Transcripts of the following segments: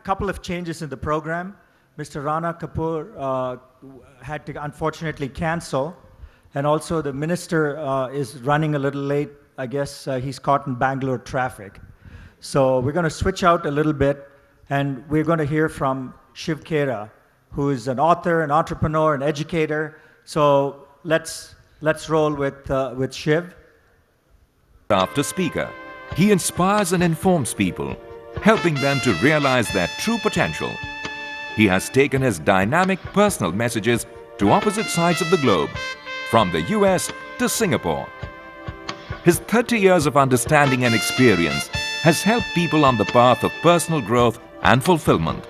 couple of changes in the program. Mr. Rana Kapoor had to unfortunately cancel, and also the minister is running a little late. I guess he's caught in Bangalore traffic. So we're going to switch out a little bit, and we're going to hear from Shiv Khera, who is an author, an entrepreneur, an educator. So let's roll with Shiv. After speaker, he inspires and informs people, helping them to realize their true potential. He has taken his dynamic personal messages to opposite sides of the globe, from the US to Singapore. His 30 years of understanding and experience has helped people on the path of personal growth and fulfillment.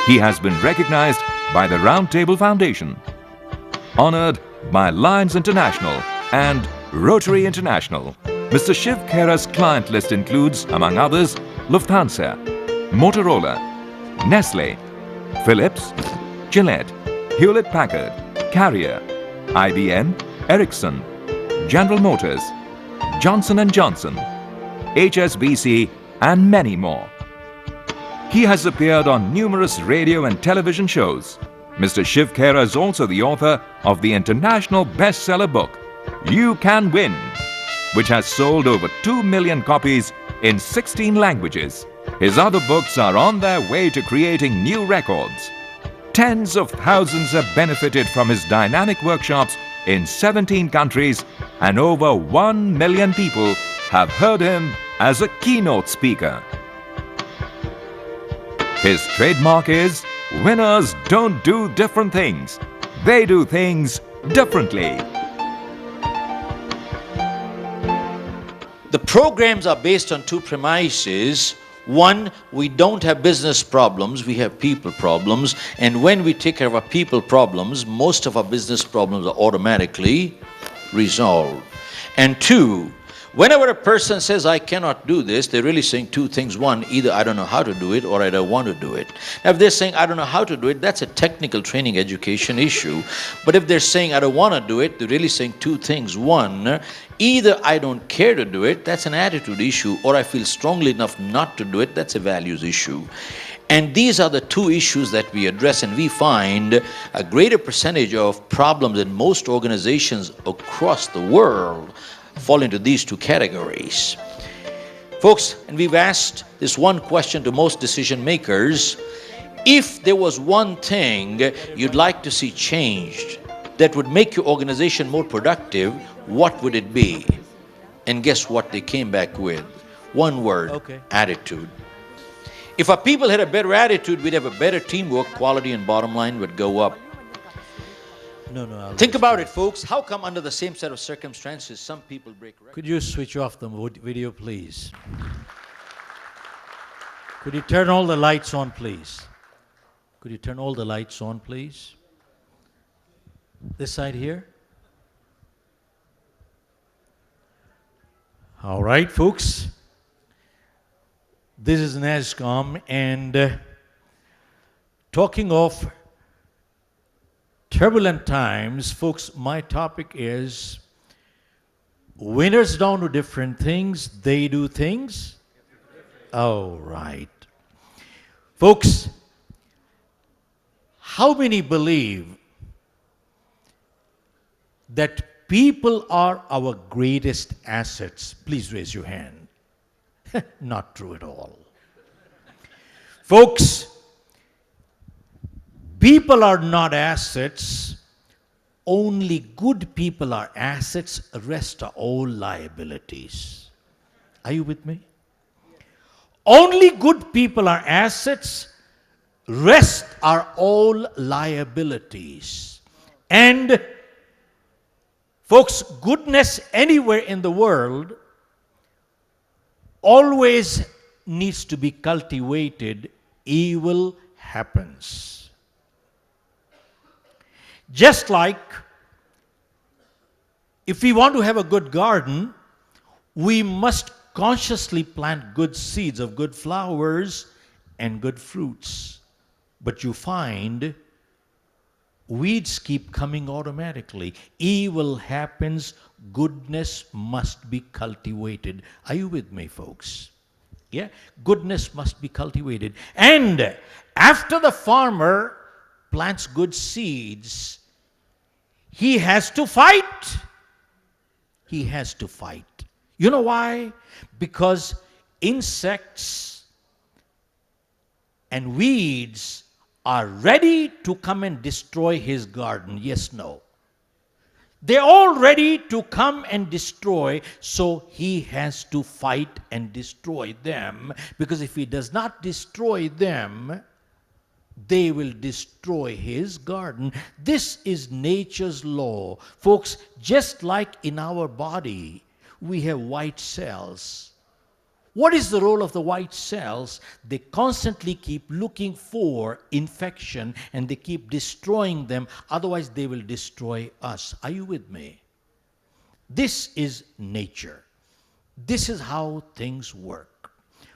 He has been recognized by the Round Table Foundation, honored by Lions International and Rotary International. Mr. Shiv Khera's client list includes, among others, Lufthansa, Motorola, Nestle, Philips, Gillette, Hewlett-Packard, Carrier, IBM, Ericsson, General Motors, Johnson & Johnson, HSBC, and many more. He has appeared on numerous radio and television shows. Mr. Shiv Khera is also the author of the international bestseller book, You Can Win, which has sold over 2 million copies in 16 languages. His other books are on their way to creating new records. Tens of thousands have benefited from his dynamic workshops in 17 countries, and over 1 million people have heard him as a keynote speaker. His trademark is, winners don't do different things. They do things differently. The programs are based on two premises. One, we don't have business problems, we have people problems. And when we take care of our people problems, most of our business problems are automatically resolved. And two, whenever a person says, I cannot do this, they're really saying two things. One, either I don't know how to do it or I don't want to do it. Now, if they're saying, I don't know how to do it, that's a technical training education issue. But if they're saying, I don't want to do it, they're really saying two things. One, either I don't care to do it, that's an attitude issue, or I feel strongly enough not to do it, that's a values issue. And these are the two issues that we address, and we find a greater percentage of problems in most organizations across the world fall into these two categories. Folks, and we've asked this one question to most decision makers: if there was one thing you'd like to see changed that would make your organization more productive, what would it be? And guess what they came back with? One word: attitude. If our people had a better attitude, we'd have a better teamwork, quality and bottom line would go up. Think about it, folks. How come under the same set of circumstances, some people break records? Could you switch off the video, please? Could you turn all the lights on, please? Could you turn all the lights on, please? This side here. All right, folks. This is NASSCOM, and talking of turbulent times, folks, my topic is winners don't do different things, they do things. All right. Folks, how many believe that people are our greatest assets? Please raise your hand. Not true at all. Folks, people are not assets. Only good people are assets. The rest are all liabilities. Are you with me? Only good people are assets. Rest are all liabilities. And folks, goodness anywhere in the world always needs to be cultivated. Evil happens. Just like if we want to have a good garden, we must consciously plant good seeds of good flowers and good fruits. But you find weeds keep coming automatically. Evil happens. Goodness must be cultivated. Are you with me, folks? Yeah, goodness must be cultivated. And after the farmer plants good seeds, he has to fight. He has to fight. You know why? Because insects and weeds are ready to come and destroy his garden. Yes, no. They're all ready to come and destroy, so he has to fight and destroy them. Because if he does not destroy them, they will destroy his garden. This is nature's law. Folks, just like in our body, we have white cells. What is the role of the white cells? They constantly keep looking for infection and they keep destroying them, otherwise they will destroy us. Are you with me? This is nature. This is how things work.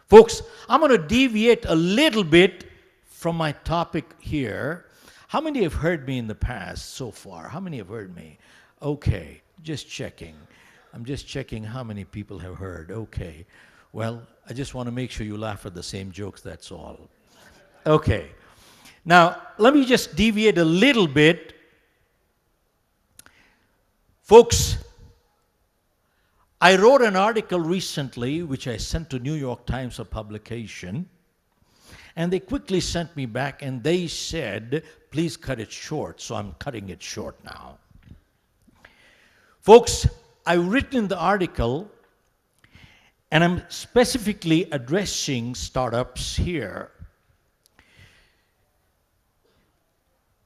Folks, I'm going to deviate a little bit from my topic here. How many have heard me in the past so far? How many have heard me? Okay, just checking. I'm just checking how many people have heard. Okay. Well, I just want to make sure you laugh at the same jokes, that's all. Okay. Now, let me just deviate a little bit. Folks, I wrote an article recently, which I sent to New York Times for publication, and they quickly sent me back, and they said, please cut it short, so I'm cutting it short now. Folks, I've written in the article, and I'm specifically addressing startups here.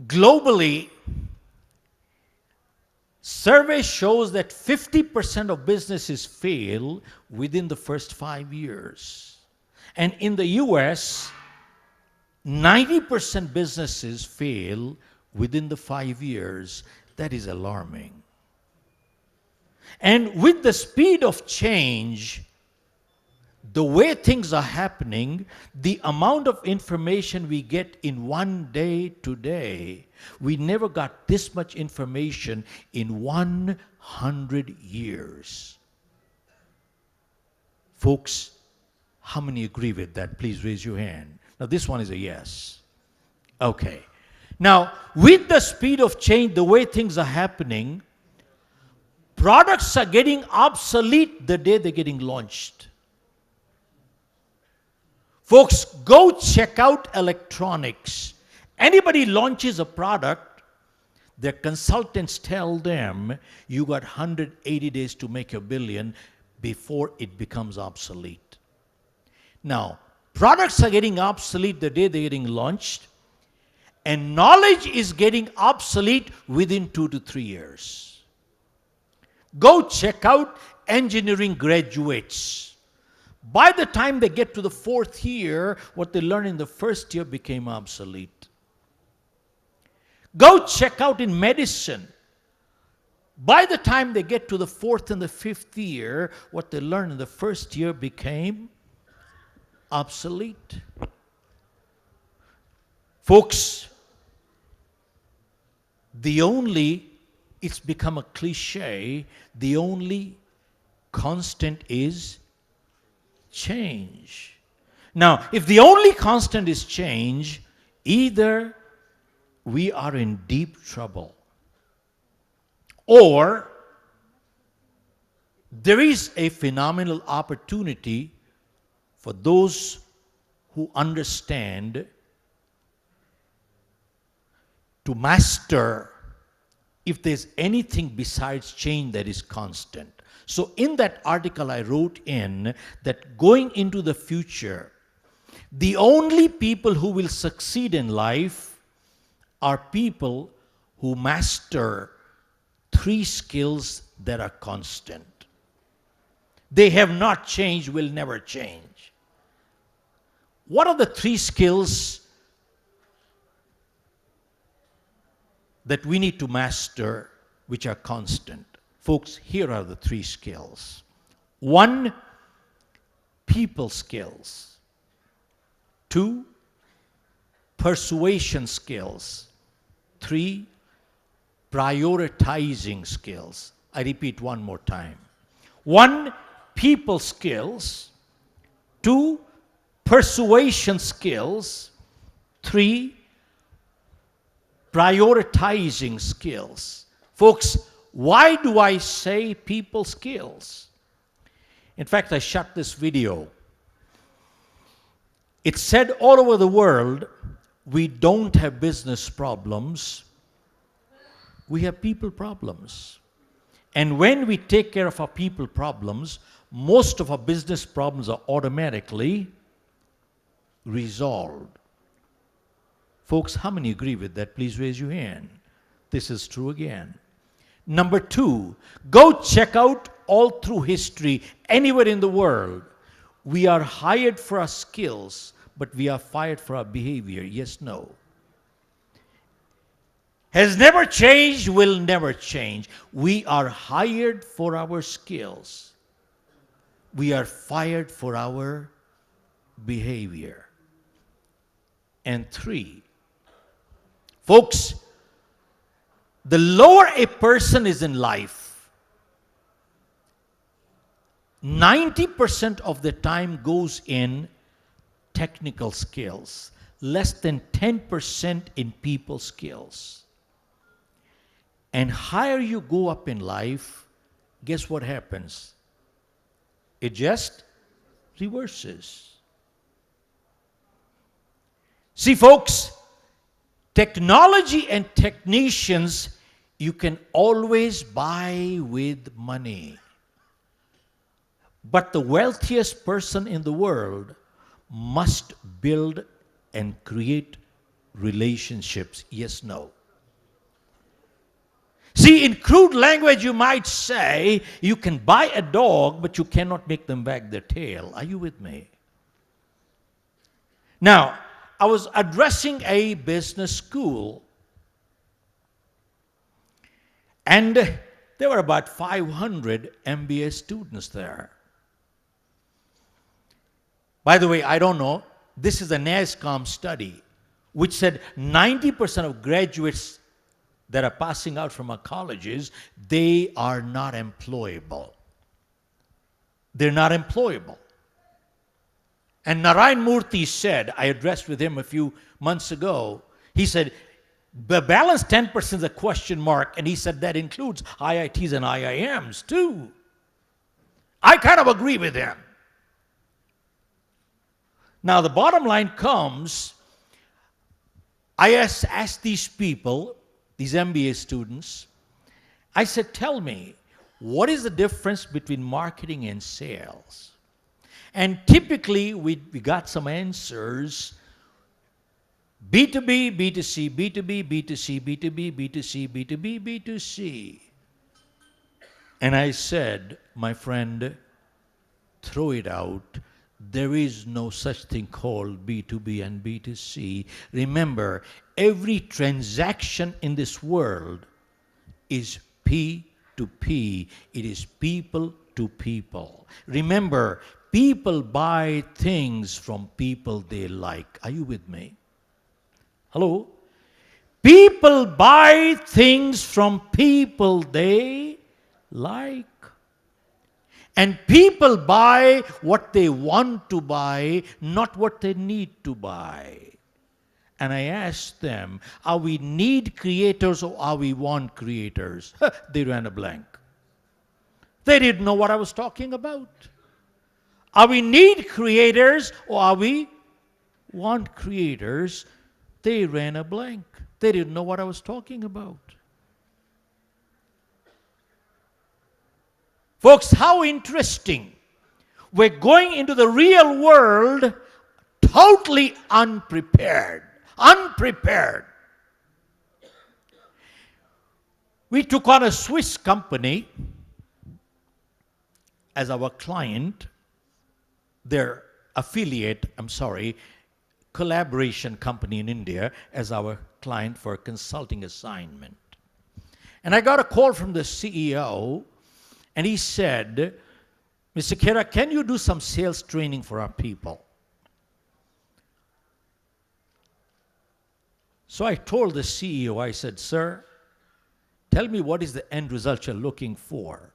Globally, survey shows that 50% of businesses fail within the first 5 years. And in the US, 90% businesses fail within the 5 years. That is alarming. And with the speed of change, the way things are happening, the amount of information we get in one day today, we never got this much information in 100 years. Folks, how many agree with that? Please raise your hand. Now, this one is a yes. Okay. Now, with the speed of change, the way things are happening, products are getting obsolete the day they're getting launched. Folks, go check out electronics. Anybody launches a product, their consultants tell them, you got 180 days to make $1 billion before it becomes obsolete. Now, products are getting obsolete the day they're getting launched, and knowledge is getting obsolete within 2 to 3 years. Go check out engineering graduates. By the time they get to the 4th year, what they learned in the 1st year became obsolete. Go check out in medicine. By the time they get to the 4th and the 5th year, what they learned in the 1st year became obsolete. Folks, it's become a cliche, the only constant is change. Now, if the only constant is change, either we are in deep trouble, or there is a phenomenal opportunity for those who understand to master if there's anything besides change that is constant. So in that article I wrote in that going into the future, the only people who will succeed in life are people who master 3 skills that are constant. They have not changed, will never change. What are the 3 skills that we need to master which are constant? Folks, here are the 3 skills. 1, people skills. 2, persuasion skills. 3, prioritizing skills. I repeat one more time. 1, people skills. 2, persuasion skills. 3, prioritizing skills. Folks, why do I say people skills? In fact, I shot this video. It said all over the world, we don't have business problems, we have people problems. And when we take care of our people problems, most of our business problems are automatically resolved. Folks, how many agree with that? Please raise your hand. This is true again. Number 2, go check out all through history, anywhere in the world. We are hired for our skills, but we are fired for our behavior. Yes, no. Has never changed, will never change. We are hired for our skills. We are fired for our behavior. And 3, folks, the lower a person is in life, 90% of the time goes in technical skills, less than 10% in people skills. And higher you go up in life, guess what happens? It just reverses. See, folks, technology and technicians you can always buy with money. But the wealthiest person in the world must build and create relationships. Yes, no. See, in crude language, you might say you can buy a dog, but you cannot make them wag their tail. Are you with me? Now, I was addressing a business school, and there were about 500 MBA students there. By the way, I don't know, this is a NASSCOM study which said 90% of graduates that are passing out from our colleges, they are not employable. They're not employable. And Narayan Murthy said, I addressed with him a few months ago, he said, the balance 10% is a question mark, and he said that includes IITs and IIMs too. I kind of agree with him. Now the bottom line comes, I asked these people, these MBA students, I said, tell me, what is the difference between marketing and sales? And typically, we got some answers, B2B, B2C, B2B, B2C, B2B, B2C, B2B, B2C. And I said, my friend, throw it out. There is no such thing called B2B and B2C. Remember, every transaction in this world is P to P. It is people to people. Remember, people buy things from people they like. Are you with me? Hello? People buy things from people they like. And people buy what they want to buy, not what they need to buy. And I asked them, are we need creators or are we want creators? They ran a blank. They didn't know what I was talking about. Are we need creators or are we want creators? They ran a blank. They didn't know what I was talking about. Folks, how interesting. We're going into the real world totally unprepared. Unprepared. We took on a Swiss company as our client, their collaboration company in India as our client for a consulting assignment. And I got a call from the CEO, and he said, Mr. Khera, can you do some sales training for our people? So I told the CEO, I said, sir, tell me what is the end result you're looking for.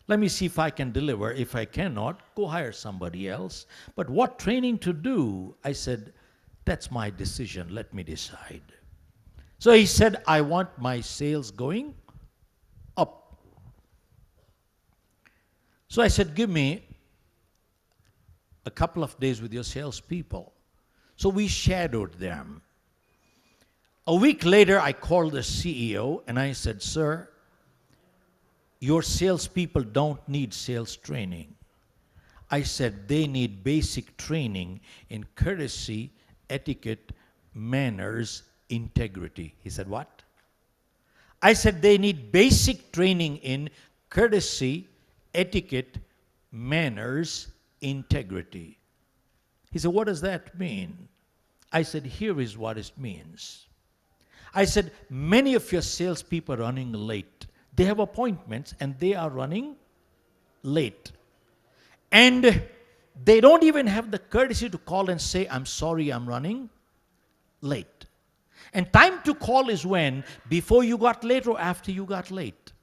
Let me see if I can deliver. If I cannot, go hire somebody else. But what training to do? I said, that's my decision. Let me decide. So he said, I want my sales going up. So I said, give me a couple of days with your salespeople. So we shadowed them. A week later, I called the CEO and I said, sir, your salespeople don't need sales training. I said they need basic training in courtesy, etiquette, manners, integrity. He said, what? I said they need basic training in courtesy, etiquette, manners, integrity. He said, what does that mean? I said, here is what it means. I said, many of your salespeople are running late. They have appointments and they are running late. And they don't even have the courtesy to call and say, I'm sorry, I'm running late. And time to call is when? Before you got late or after you got late?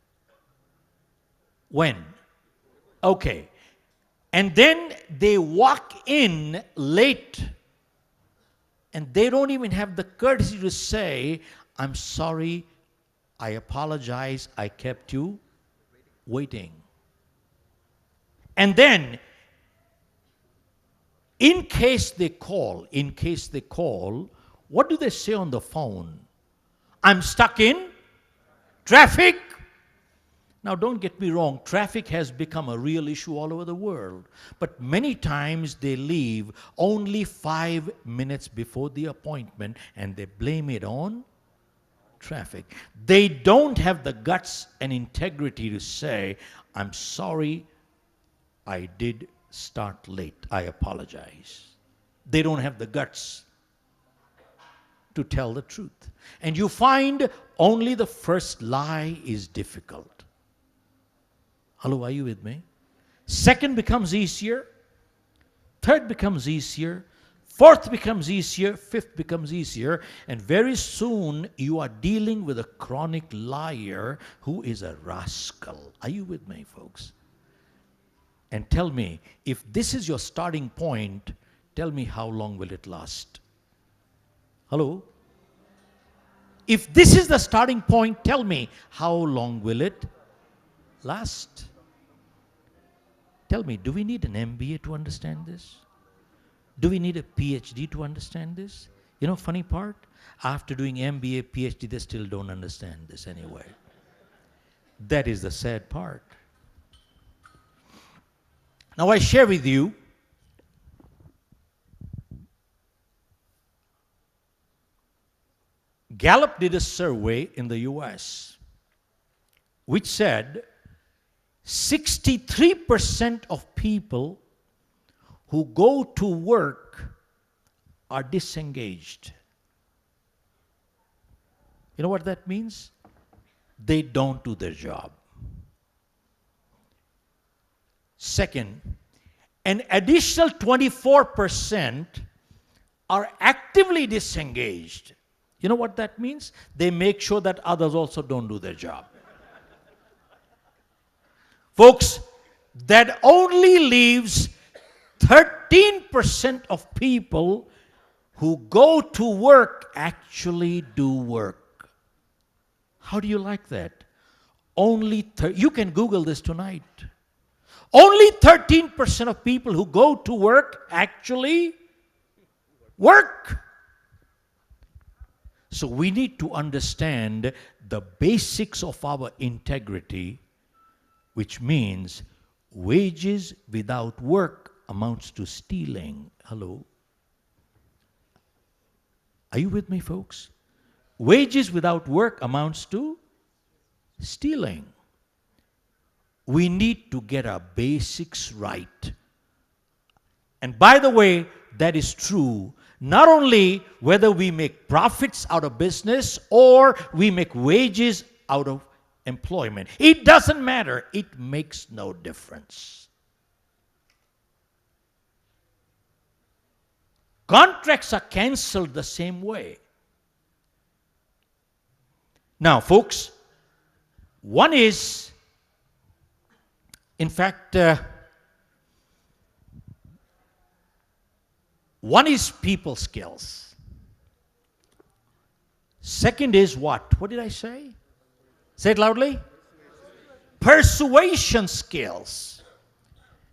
When? Okay. And then they walk in late and they don't even have the courtesy to say, I'm sorry, I apologize, I kept you waiting. And then, in case they call, what do they say on the phone? I'm stuck in traffic. Now, don't get me wrong, traffic has become a real issue all over the world. But many times they leave only 5 minutes before the appointment and they blame it on traffic. They don't have the guts and integrity to say, I'm sorry, I did start late. I apologize. They don't have the guts to tell the truth. And you find only the first lie is difficult. Hello, are you with me? Second becomes easier. Third becomes easier. Fourth becomes easier. Fifth becomes easier. And very soon you are dealing with a chronic liar who is a rascal. Are you with me, folks? And tell me, if this is your starting point, tell me how long will it last? Hello? If this is the starting point, tell me how long will it last? Tell me, do we need an MBA to understand this? Do we need a PhD to understand this? You know, funny part? After doing MBA, PhD, they still don't understand this anyway. That is the sad part. Now I share with you Gallup did a survey in the US which said 63% of people who go to work are disengaged. You know what that means? They don't do their job. Second, an additional 24% are actively disengaged. You know what that means? They make sure that others also don't do their job. Folks, that only leaves 13% of people who go to work actually do work. How do you like that? You can Google this tonight. Only 13% of people who go to work actually work. So we need to understand the basics of our integrity, which means wages without work amounts to stealing. Hello? Are you with me, folks? Wages without work amounts to stealing. We need to get our basics right. And by the way, that is true not only whether we make profits out of business or we make wages out of employment. It doesn't matter. It makes no difference. Contracts are canceled the same way. Now, folks, one is In fact, one is people skills. Second is what? What did I say? Say it loudly. Persuasion skills.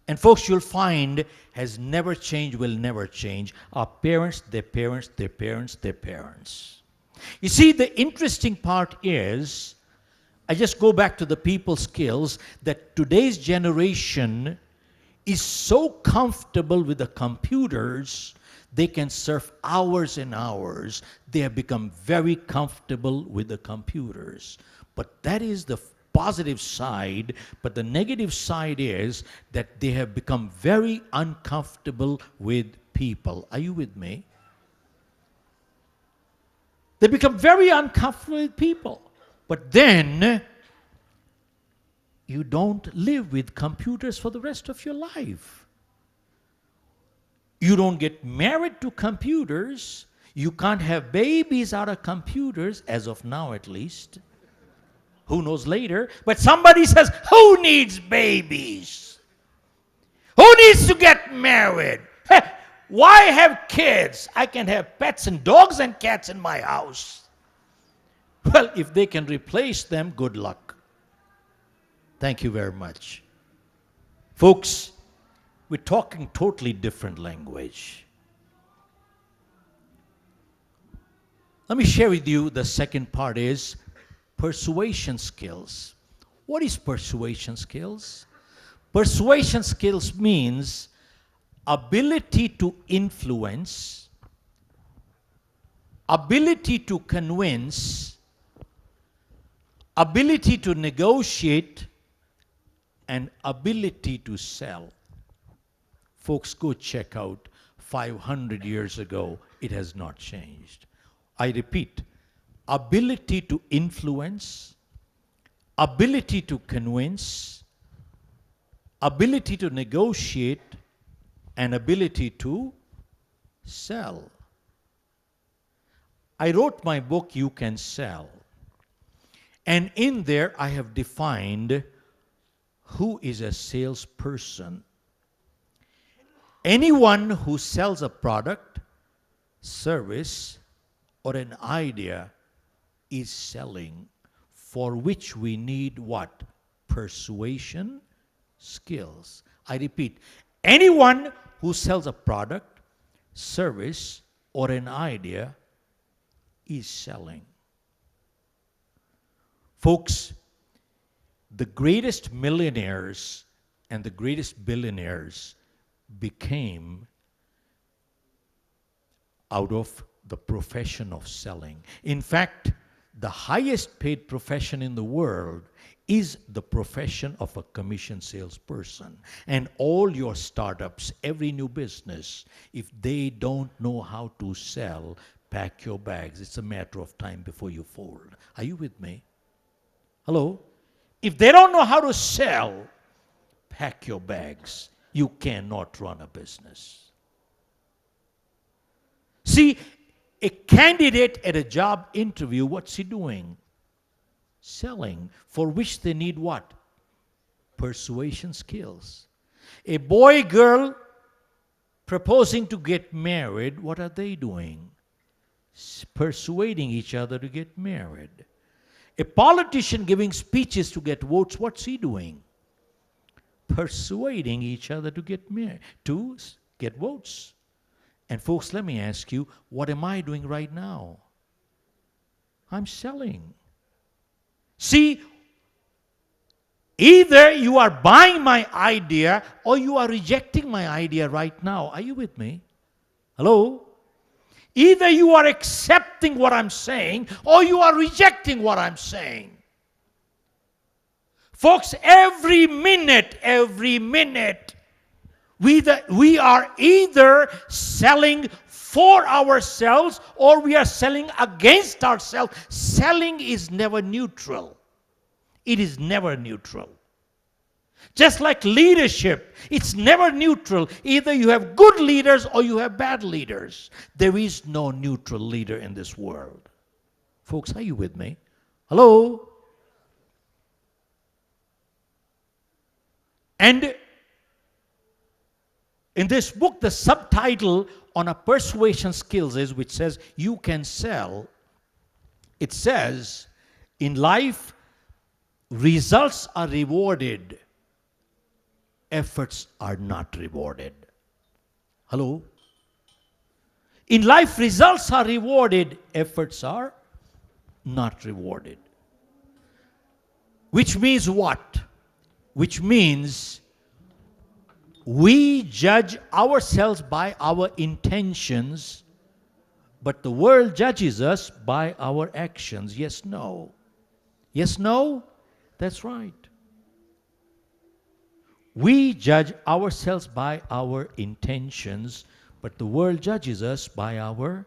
And folks, you'll find has never changed, will never change. Our parents, their parents, their parents, their parents. You see, the interesting part is, I just go back to the people skills, that today's generation is so comfortable with the computers, they can surf hours and hours. They have become very comfortable with the computers. But that is the positive side, but the negative side is that they have become very uncomfortable with people. Are you with me? They become very uncomfortable with people. But then you don't live with computers for the rest of your life. You don't get married to computers. You can't have babies out of computers, as of now at least. Who knows later? But somebody says, who needs babies? Who needs to get married? Why have kids? I can have pets and dogs and cats in my house. Well, if they can replace them, good luck. Thank you very much. Folks, we're talking totally different language. Let me share with you the second part is persuasion skills. What is persuasion skills? Persuasion skills means ability to influence, ability to convince, ability to negotiate, and ability to sell. Folks, go check out 500 years ago. It has not changed. I repeat, ability to influence, ability to convince, ability to negotiate, and ability to sell. I wrote my book, You Can Sell. And in there, I have defined who is a salesperson. Anyone who sells a product, service, or an idea is selling, for which we need what? Persuasion skills. I repeat, anyone who sells a product, service, or an idea is selling. Folks, the greatest millionaires and the greatest billionaires became out of the profession of selling. In fact, the highest paid profession in the world is the profession of a commission salesperson. And all your startups, every new business, if they don't know how to sell, pack your bags. It's a matter of time before you fold. Are you with me? Hello? If they don't know how to sell, pack your bags. You cannot run a business. See, a candidate at a job interview, what's he doing? Selling, for which they need what? Persuasion skills. A boy, girl proposing to get married, what are they doing? Persuading each other to get married. A politician giving speeches to get votes, what's he doing? Persuading each other to get married, to get votes. And folks, let me ask you, what am I doing right now? I'm selling. See, either you are buying my idea or you are rejecting my idea right now. Are you with me? Hello? Either you are accepting what I'm saying or you are rejecting what I'm saying. Folks, every minute, we are either selling for ourselves or we are selling against ourselves. Selling is never neutral. It is never neutral. Just like leadership, it's never neutral. Either you have good leaders or you have bad leaders. There is no neutral leader in this world. Folks, are you with me? Hello? And in this book, the subtitle on a persuasion skills is, which says, you can sell. It says, in life, results are rewarded, efforts are not rewarded. Hello? In life, results are rewarded, efforts are not rewarded. Which means what? Which means we judge ourselves by our intentions, but the world judges us by our actions. Yes, no. Yes, no? That's right. We judge ourselves by our intentions, but the world judges us by our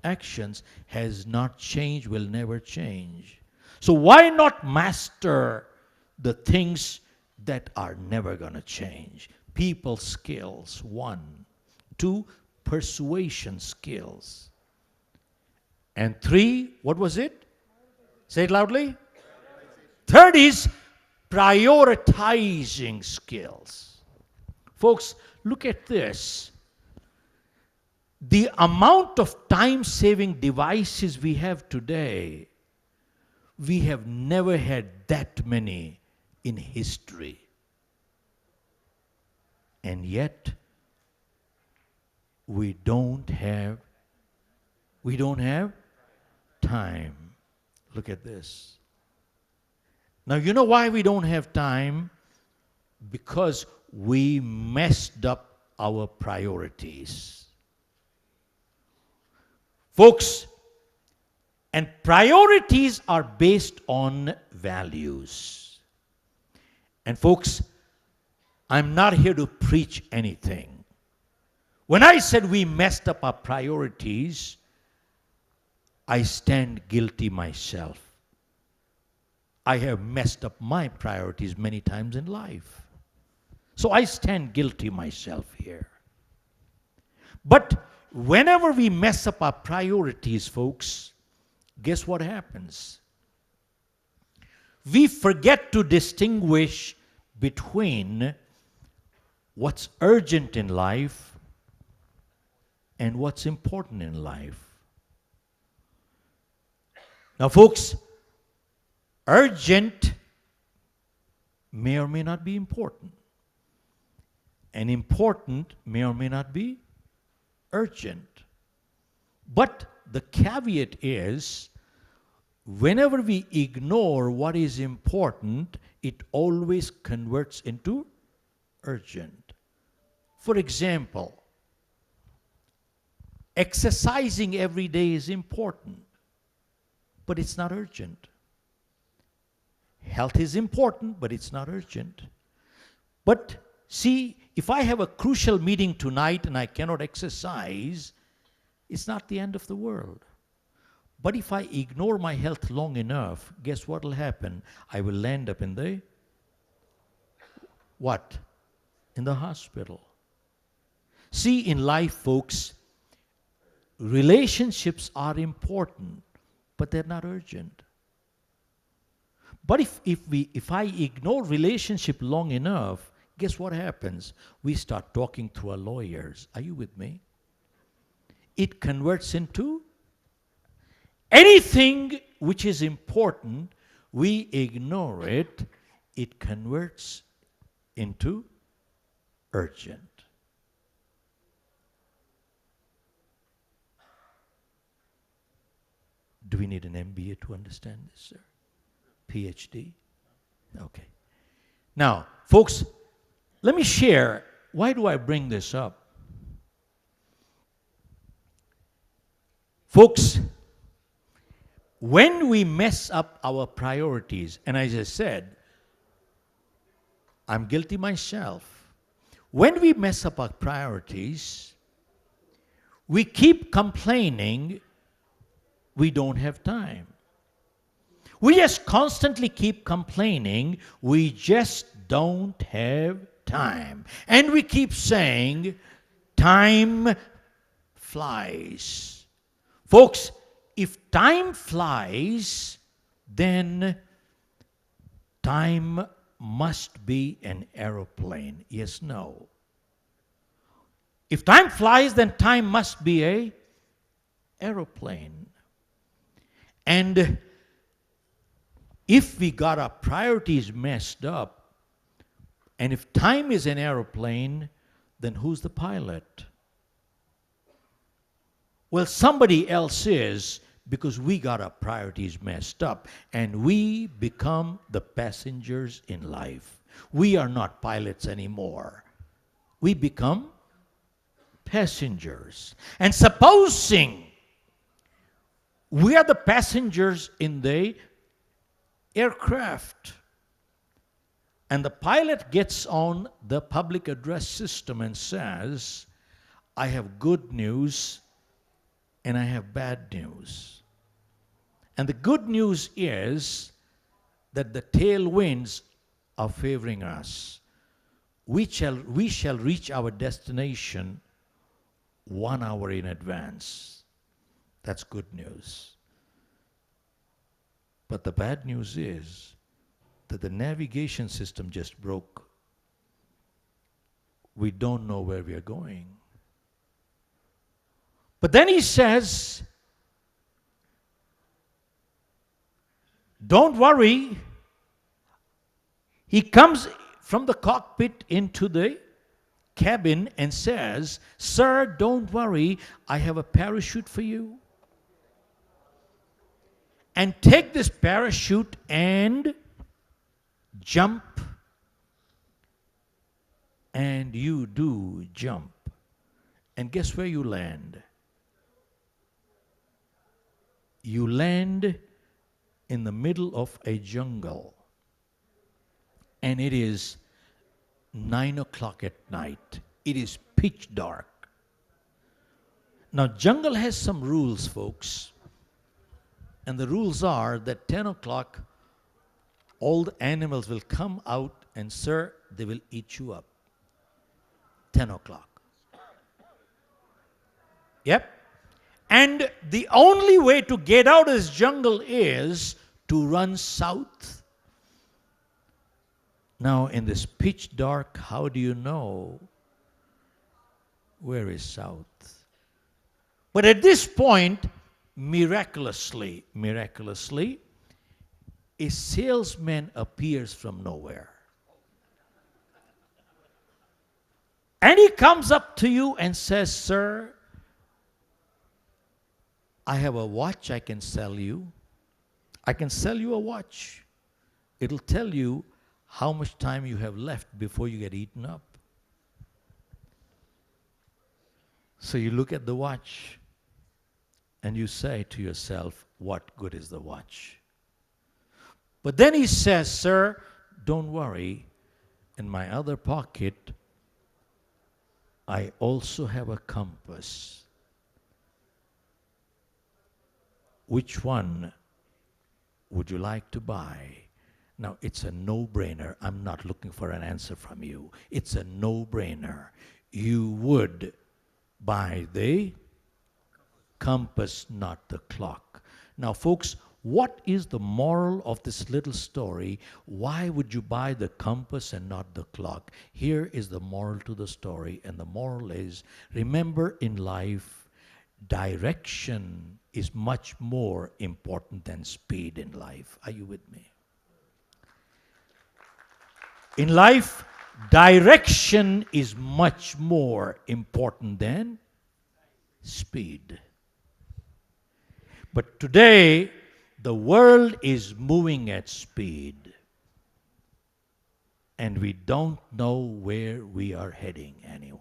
actions. Has not changed, will never change. So why not master the things that are never going to change? People skills, 1. 2, persuasion skills. And 3, what was it? Say it loudly. Third is prioritizing skills. Folks, look at this. The amount of time-saving devices we have today, we have never had that many in history. And yet, we don't have time. Look at this. Now, you know why we don't have time? Because we messed up our priorities. Folks, and priorities are based on values. And folks, I'm not here to preach anything. When I said we messed up our priorities, I stand guilty myself. I have messed up my priorities many times in life. So I stand guilty myself here. But whenever we mess up our priorities, folks, guess what happens? We forget to distinguish between what's urgent in life and what's important in life. Now, folks, urgent may or may not be important. And important may or may not be urgent. But the caveat is, whenever we ignore what is important, it always converts into urgent. For example, exercising every day is important, but it's not urgent. Health is important, but it's not urgent. But see, if I have a crucial meeting tonight and I cannot exercise, it's not the end of the world. But if I ignore my health long enough, guess what will happen? I will end up in the what? In the hospital. See, in life, folks, relationships are important, but they're not urgent. But if I ignore relationship long enough, guess what happens? We start talking to our lawyers. Are you with me? It converts into anything which is important, we ignore it, it converts into urgent. Do we need an MBA to understand this, sir? PhD? Okay. Now, folks, let me share, why do I bring this up? Folks, when we mess up our priorities, and as I said, I'm guilty myself. When we mess up our priorities, we keep complaining we don't have time. We just constantly keep complaining we just don't have time. And we keep saying time flies. Folks, if time flies, then time must be an aeroplane. Yes, no. If time flies, then time must be a aeroplane. And if we got our priorities messed up, and if time is an aeroplane, then who's the pilot? Well, somebody else is, because we got our priorities messed up, and we become the passengers in life. We are not pilots anymore. We become passengers. And supposing we are the passengers in the aircraft, and the pilot gets on the public address system and says, I have good news and I have bad news. And the good news is that the tailwinds are favoring us. We shall reach our destination 1 hour in advance. That's good news. But the bad news is that the navigation system just broke. We don't know where we are going. But then he says, don't worry. He comes from the cockpit into the cabin and says, sir, don't worry, I have a parachute for you. And take this parachute and jump. And you do jump. And guess where you land? You land in the middle of a jungle. And it is 9 o'clock at night. It is pitch dark. Now, jungle has some rules, folks. And the rules are that 10 o'clock, all the animals will come out and, sir, they will eat you up. 10 o'clock. Yep. And the only way to get out of this jungle is to run south. Now, in this pitch dark, how do you know where is south? But at this point, miraculously, a salesman appears from nowhere. And he comes up to you and says, sir, I have a watch I can sell you. I can sell you a watch. It'll tell you how much time you have left before you get eaten up. So you look at the watch and you say to yourself, what good is the watch? But then he says, sir, don't worry. In my other pocket, I also have a compass. Which one would you like to buy? Now, it's a no-brainer. I'm not looking for an answer from you. It's a no-brainer. You would buy the compass, not the clock. Now, folks, what is the moral of this little story? Why would you buy the compass and not the clock? Here is the moral to the story, and the moral is, remember in life, direction is much more important than speed in life. Are you with me? In life, direction is much more important than speed. But today, the world is moving at speed. And we don't know where we are heading anyway.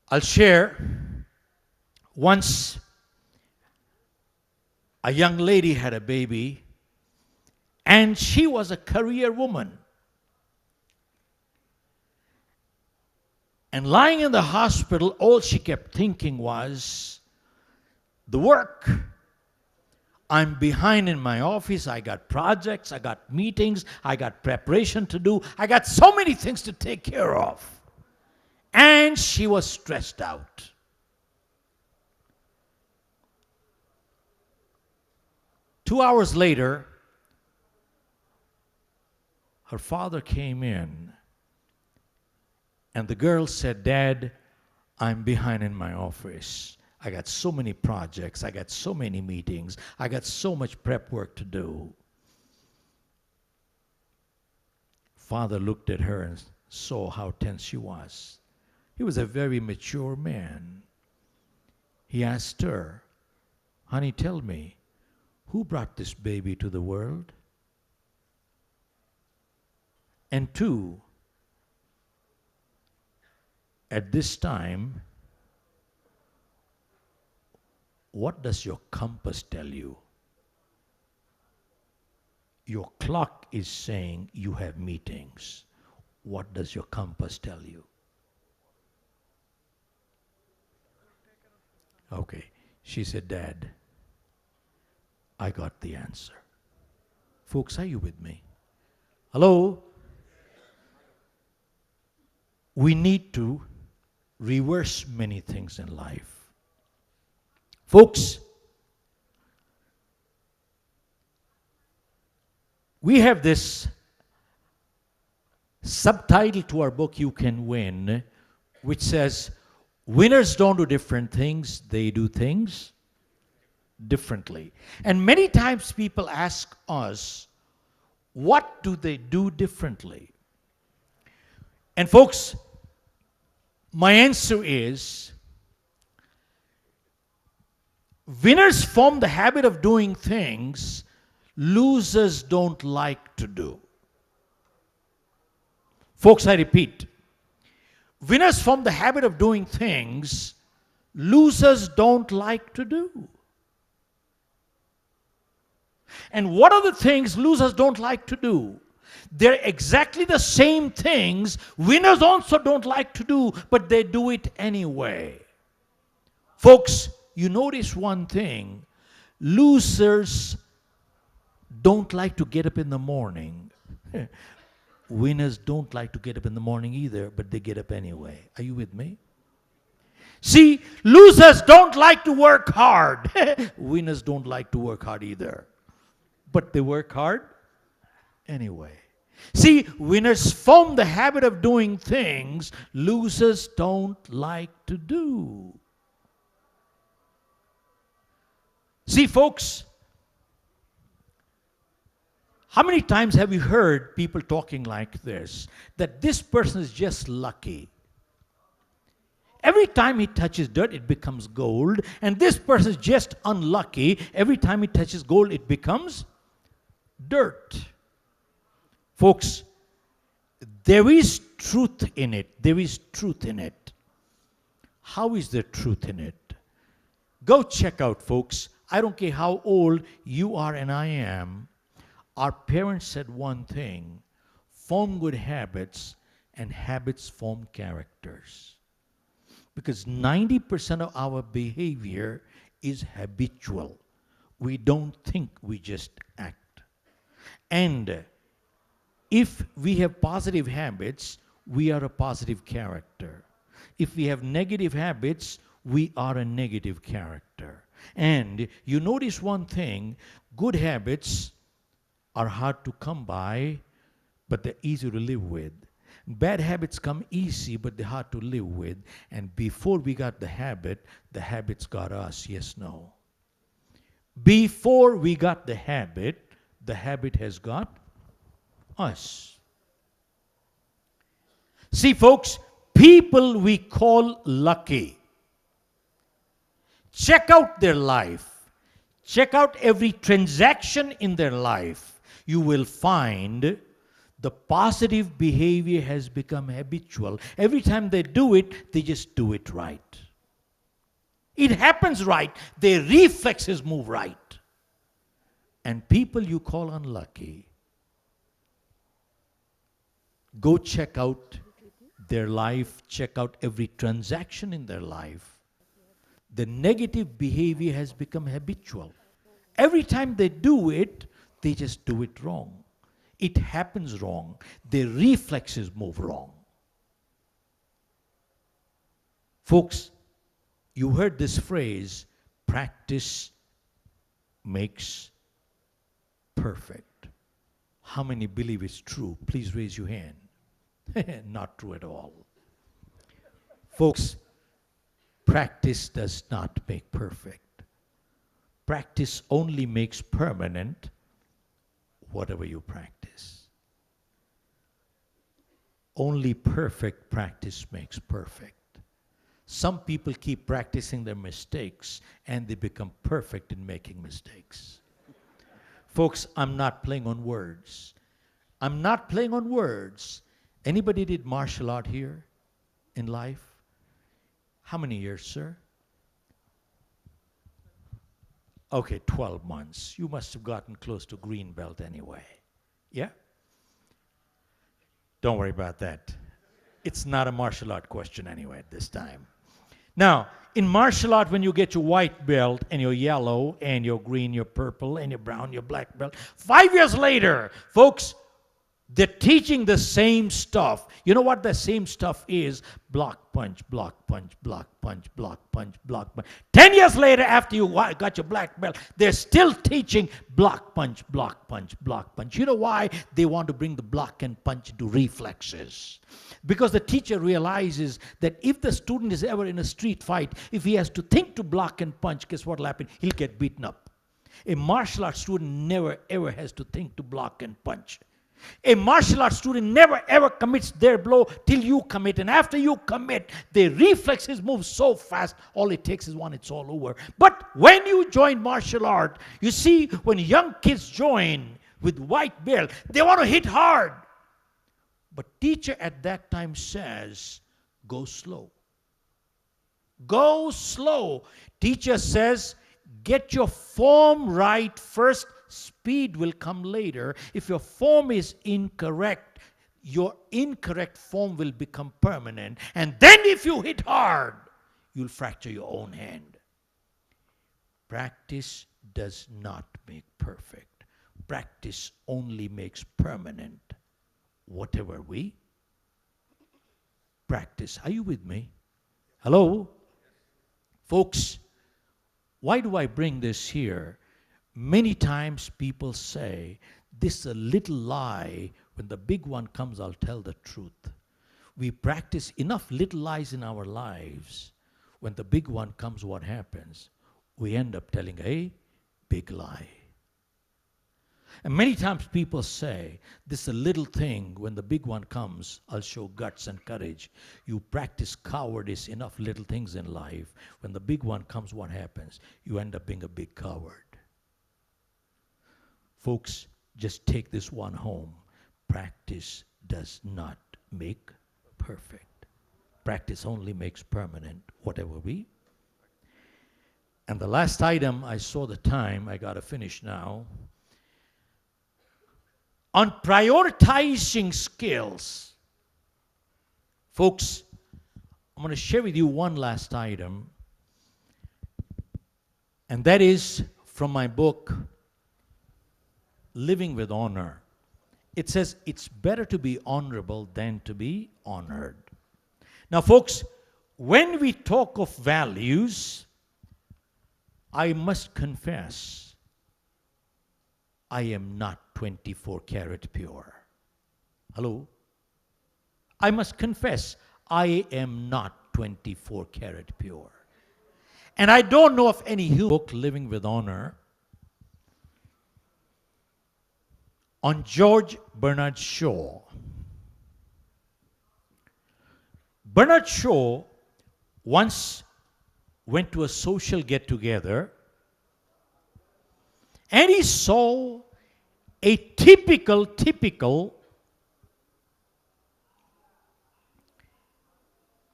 I'll share. Once a young lady had a baby, and she was a career woman. And lying in the hospital, all she kept thinking was, the work. I'm behind in my office. I got projects, I got meetings, I got preparation to do. I got so many things to take care of. And she was stressed out. Two hours later, her father came in, and the girl said, "Dad, I'm behind in my office. I got so many projects, I got so many meetings, I got so much prep work to do." Father looked at her and saw how tense she was. He was a very mature man. He asked her, "Honey, tell me, who brought this baby to the world? And two, at this time, what does your compass tell you? Your clock is saying you have meetings. What does your compass tell you?" Okay. She said, "Dad, I got the answer." Folks, are you with me? Hello? We need to reverse many things in life. Folks, we have this subtitle to our book, You Can Win, which says, winners don't do different things, they do things differently. And many times people ask us, what do they do differently? And folks, my answer is, winners form the habit of doing things losers don't like to do. Folks, I repeat, winners form the habit of doing things losers don't like to do. And what are the things losers don't like to do? They're exactly the same things winners also don't like to do, but they do it anyway. Folks, you notice one thing. Losers don't like to get up in the morning. Winners don't like to get up in the morning either, but they get up anyway. Are you with me? See, losers don't like to work hard. Winners don't like to work hard either, but they work hard anyway. See, winners form the habit of doing things losers don't like to do. See, folks, how many times have you heard people talking like this? That this person is just lucky. Every time he touches dirt, it becomes gold. And this person is just unlucky. Every time he touches gold, it becomes dirt. Folks, there is truth in it. There is truth in it. How is there truth in it? Go check out, folks. I don't care how old you are and I am. Our parents said one thing: form good habits, and habits form characters. Because 90% of our behavior is habitual. We don't think, we just act. And if we have positive habits, we are a positive character. If we have negative habits, we are a negative character. And you notice one thing: good habits are hard to come by, but they're easy to live with. Bad habits come easy, but they're hard to live with. And before we got the habits got us. Yes, no. Before we got the habit has got us. See, folks, people we call lucky, check out their life. Check out every transaction in their life. You will find the positive behavior has become habitual. Every time they do it, they just do it right. It happens right. Their reflexes move right. And people you call unlucky, go check out their life, check out every transaction in their life. The negative behavior has become habitual. Every time they do it, they just do it wrong. It happens wrong. Their reflexes move wrong. Folks, you heard this phrase, practice makes perfect. How many believe it's true? Please raise your hand. Not true at all. Folks, practice does not make perfect. Practice only makes permanent whatever you practice. Only perfect practice makes perfect. Some people keep practicing their mistakes and they become perfect in making mistakes. Folks, I'm not playing on words. I'm not playing on words. Anybody did martial art here in life? How many years, sir? Okay, 12 months. You must have gotten close to green belt anyway. Yeah? Don't worry about that. It's not a martial art question anyway at this time. Now, in martial art, when you get your white belt and your yellow and your green, your purple and your brown, your black belt, 5 years later, folks, they're teaching the same stuff. You know what the same stuff is? Block, punch, block, punch, block, punch, block, punch, block, punch. 10 years later, after you got your black belt, they're still teaching block, punch, block, punch, block, punch. You know why? They want to bring the block and punch into reflexes. Because the teacher realizes that if the student is ever in a street fight, if he has to think to block and punch, guess what will happen? He'll get beaten up. A martial arts student never ever has to think to block and punch. A martial arts student never ever commits their blow till you commit. And after you commit, their reflexes move so fast, all it takes is one, it's all over. But when you join martial art, you see, when young kids join with white belt, they want to hit hard. But teacher at that time says, go slow. Go slow. Teacher says, get your form right first. Speed will come later. If your form is incorrect, your incorrect form will become permanent. And then if you hit hard, you'll fracture your own hand. Practice does not make perfect. Practice only makes permanent whatever we practice. Are you with me? Hello? Folks, why do I bring this here? Many times people say, this is a little lie. When the big one comes, I'll tell the truth. We practice enough little lies in our lives. When the big one comes, what happens? We end up telling a big lie. And many times people say, this is a little thing. When the big one comes, I'll show guts and courage. You practice cowardice enough little things in life. When the big one comes, what happens? You end up being a big coward. Folks, just take this one home. Practice does not make perfect. Practice only makes permanent whatever we. And the last item, I saw the time, I got to finish now. On prioritizing skills. Folks, I'm going to share with you one last item. And that is from my book, Living with Honor. It says it's better to be honorable than to be honored. Now, folks, when we talk of values, I must confess, I am not 24 karat pure. Hello? I must confess, I am not 24 karat pure. And I don't know of any book, Living with Honor, on George Bernard Shaw. Bernard Shaw once went to a social get-together and he saw a typical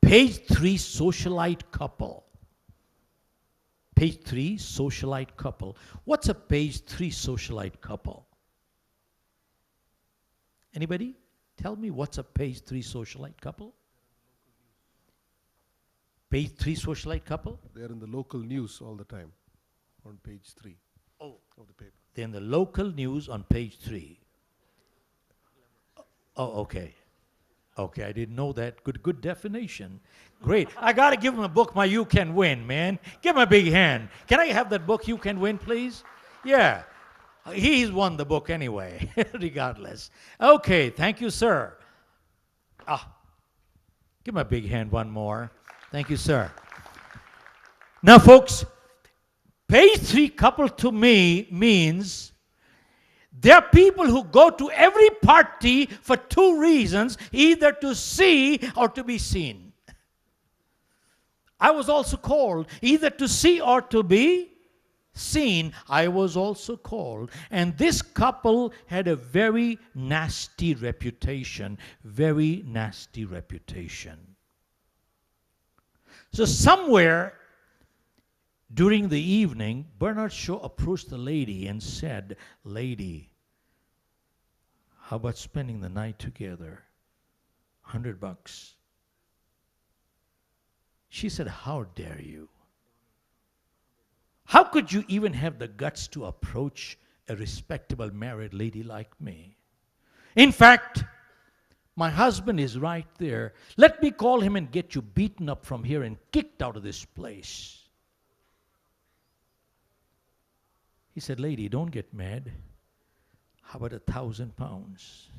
page 3 socialite couple. Page 3 socialite couple. What's a page 3 socialite couple? Anybody? Tell me what's a page 3 socialite couple? Page 3 socialite couple? They're in the local news all the time on page 3 of the paper. They're in the local news on page 3. Oh, okay. Okay, I didn't know that. Good definition. Great. I got to give him a book, my You Can Win, man. Give him a big hand. Can I have that book, You Can Win, please? Yeah. He's won the book anyway, regardless. Okay, thank you, sir. Give him a big hand one more. Thank you, sir. Now, folks, page 3 coupled to me means there are people who go to every party for 2 reasons, either to see or to be seen. I was also called either to see or to be seen. I was also called. And this couple had a very nasty reputation. Very nasty reputation. So somewhere during the evening, Bernard Shaw approached the lady and said, "Lady, how about spending the night together? $100. She said, "How dare you? How could you even have the guts to approach a respectable married lady like me? In fact, my husband is right there. Let me call him and get you beaten up from here and kicked out of this place." He said, "Lady, don't get mad. How about £1,000?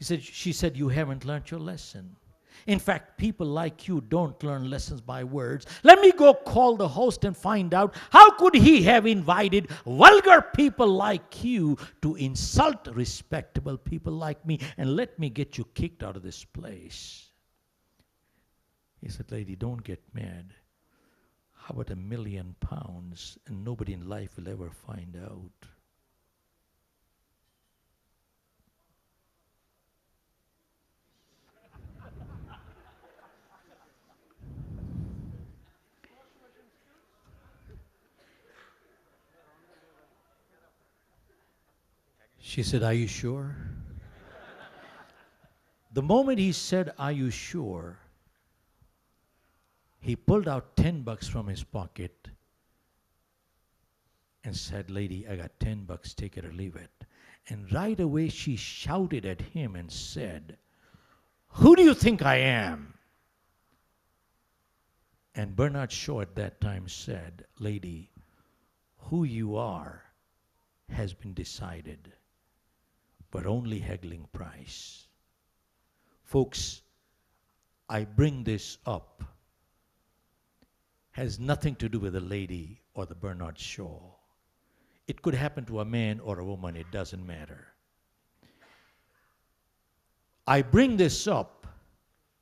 She said, "You haven't learned your lesson. In fact, people like you don't learn lessons by words. Let me go call the host and find out how could he have invited vulgar people like you to insult respectable people like me, and let me get you kicked out of this place." He said, "Lady, don't get mad. How about £1,000,000 and nobody in life will ever find out?" She said, "Are you sure?" The moment he said, "Are you sure?" he pulled out $10 from his pocket and said, "Lady, I got $10, take it or leave it." And right away she shouted at him and said, "Who do you think I am?" And Bernard Shaw at that time said, "Lady, who you are has been decided, but only haggling price." Folks, I bring this up, has nothing to do with the lady or the Bernard Shaw. It could happen to a man or a woman, it doesn't matter. I bring this up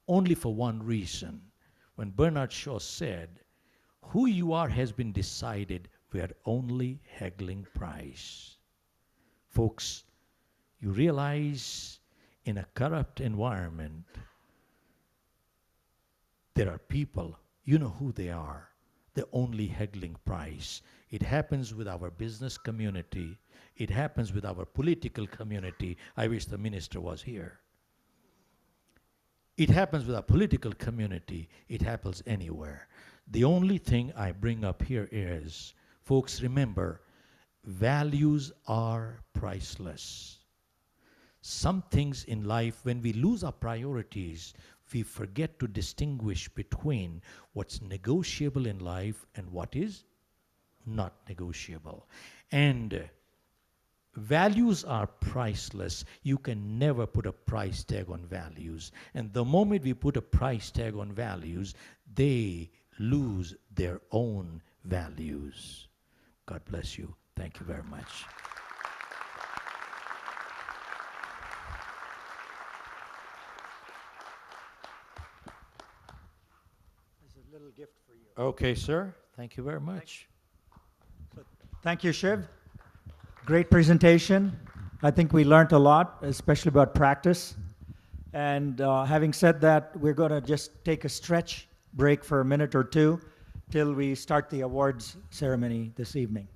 only for one reason. When Bernard Shaw said, "Who you are has been decided, we are only haggling price." Folks, you realize in a corrupt environment, there are people, you know who they are. They're only haggling price. It happens with our business community. It happens with our political community. I wish the minister was here. It happens with our political community. It happens anywhere. The only thing I bring up here is, folks, remember, values are priceless. Some things in life, when we lose our priorities, we forget to distinguish between what's negotiable in life and what is not negotiable. And values are priceless. You can never put a price tag on values. And the moment we put a price tag on values, they lose their own values. God bless you. Thank you very much. Little gift for you. Okay, sir. Thank you very much. Thank you, Shiv. Great presentation. I think we learned a lot, especially about practice. And having said that, we're going to just take a stretch break for a minute or two till we start the awards ceremony this evening.